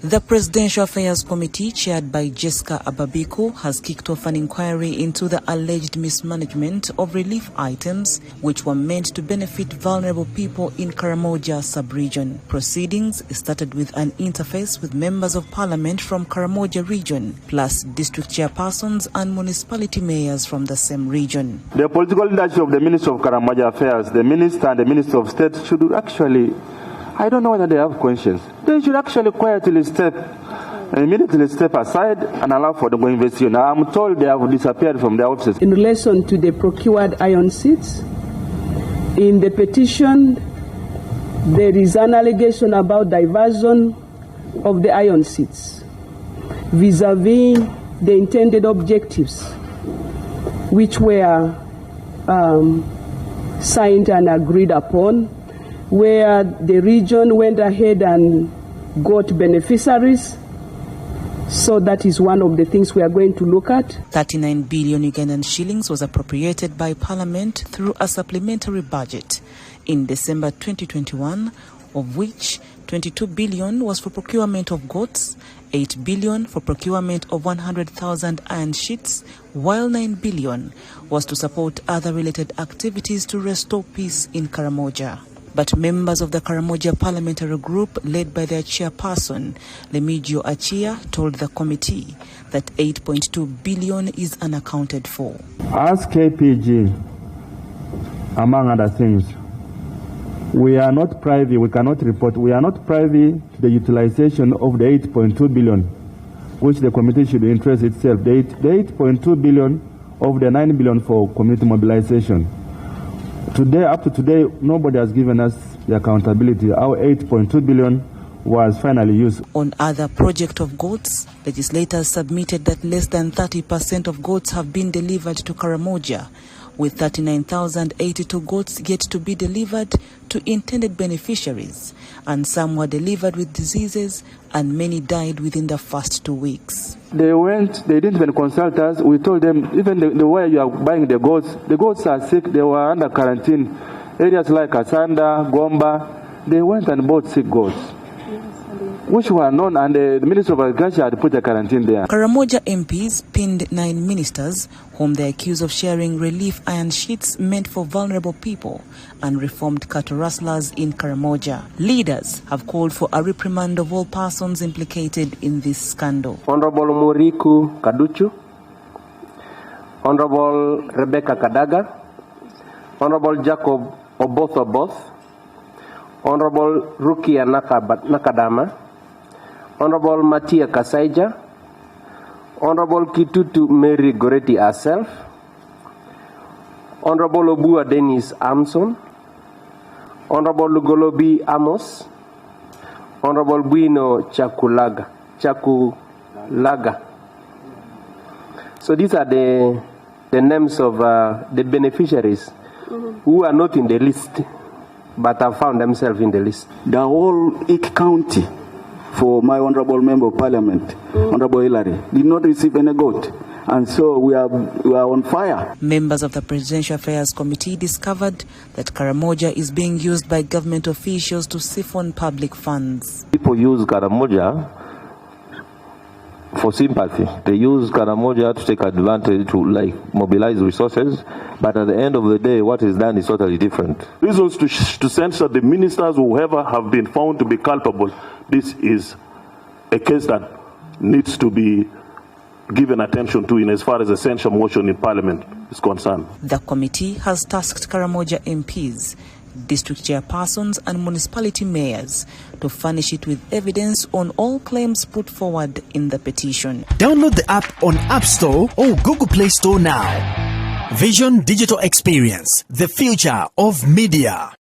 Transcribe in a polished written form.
The Presidential Affairs Committee, chaired by Jessica Ababiku, has kicked off an inquiry into the alleged mismanagement of relief items which were meant to benefit vulnerable people in Karamoja sub-region. Proceedings started with an interface with members of parliament from Karamoja region, plus district chairpersons and municipality mayors from the same region. The political leadership of the Minister of Karamoja Affairs, the Minister and the Minister of State should actually, I don't know whether they have conscience. They should actually quietly immediately step aside and allow for the investigation. I'm told they have disappeared from their offices. In relation to the procured iron seats, in the petition, there is an allegation about diversion of the iron seats vis-a-vis the intended objectives, which were signed and agreed upon, where the region went ahead and got beneficiaries. So that is one of the things we are going to look at. 39 billion Ugandan shillings was appropriated by Parliament through a supplementary budget in December 2021, of which 22 billion was for procurement of goats, 8 billion for procurement of 100,000 iron sheets, while 9 billion was to support other related activities to restore peace in Karamoja. But members of the Karamoja parliamentary group, led by their chairperson, Lemigio Achia, told the committee that 8.2 billion is unaccounted for. As KPG, among other things, we are not privy, we cannot report, we are not privy to the utilization of the 8.2 billion, which the committee should interest itself. The 8.2 billion of the 9 billion for community mobilization. Today, up to today, nobody has given us the accountability. Our 8.2 billion was finally used. On other project of goats, legislators submitted that less than 30% of goats have been delivered to Karamoja, with 39,082 goats yet to be delivered to intended beneficiaries, and some were delivered with diseases and many died within the first 2 weeks. They didn't even consult us. We told them, even the way you are buying the goats are sick, they were under quarantine. Areas like Asanda, Gomba, they went and bought sick goats, which were known, and the Minister of Agriculture had put a quarantine there. Karamoja MPs pinned 9 ministers whom they accuse of sharing relief iron sheets meant for vulnerable people and reformed cattle rustlers in Karamoja. Leaders have called for a reprimand of all persons implicated in this scandal. Honorable Muriku Kaduchu, Honorable Rebecca Kadaga, Honorable Jacob Oboth, Honorable Rukia Nakadama, Honorable Matia Kasaija, Honorable Kitutu Mary Goretti herself, Honorable Obua Dennis Amson, Honorable Lugolobi Amos, Honorable Buino Chakulaga. So these are the names of the beneficiaries who are not in the list, but have found themselves in the list. The whole Ike County, for my honorable member of parliament, Honorable Hillary, did not receive any goat. And so we are on fire. Members of the Presidential Affairs Committee discovered that Karamoja is being used by government officials to siphon public funds. People use Karamoja for sympathy. They use Karamoja to take advantage, to mobilize resources. But at the end of the day, what is done is totally different. Reasons to censure the ministers, whoever have been found to be culpable. This is a case that needs to be given attention to in as far as a censure motion in Parliament is concerned. The committee has tasked Karamoja MPs, district chairpersons and municipality mayors to furnish it with evidence on all claims put forward in the petition. Download the app on App Store or Google Play Store now. Vision Digital Experience, the future of media.